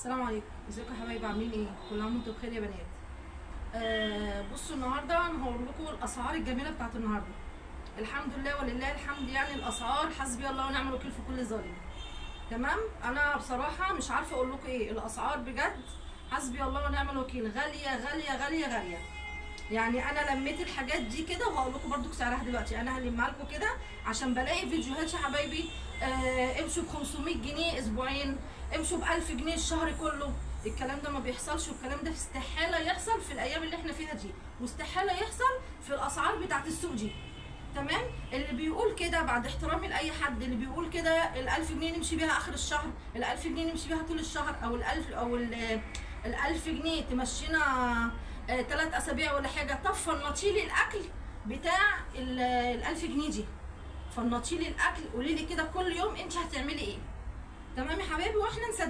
السلام عليكم، ازيكم يا حبايبي؟ عاملين ايه؟ كل عام وانتم بخير يا بنات. بصوا النهارده انا هقول لكم الاسعار الجميله بتاعت النهارده. الحمد لله ولله الحمد، يعني الاسعار حسبي الله ونعم الوكيل في كل ظالم. تمام. انا بصراحه مش عارفه اقول لكم ايه، الاسعار بجد حسبي الله ونعم الوكيل، غاليه غاليه غاليه غاليه. يعني انا لميت الحاجات دي كده وهقول لكم برضو سعرها دلوقتي. انا هلمها لكم كده عشان بلاقي فيديوهات يا حبايبي. امشوا ب 500 جنيه اسبوعين، امشوا ب 1000 جنيه الشهر كله. الكلام ده ما بيحصلش، والكلام ده استحاله يحصل في الايام اللي احنا فيها دي، واستحاله يحصل في الاسعار بتاعت السوق دي. تمام. اللي بيقول كده بعد احترامي لاي حد، اللي بيقول كده ال1000 جنيه نمشي بيها اخر الشهر، ال1000 جنيه نمشي بيها طول الشهر، او ال1000 جنيه تمشينا 3 اسابيع ولا حاجه. طب فنطي لي الاكل بتاع ال1000 جنيه دي، فنطي لي الاكل، قولي لي كده كل يوم انت هتعملي ايه. تمام يا حبايبي، واحنا نصدق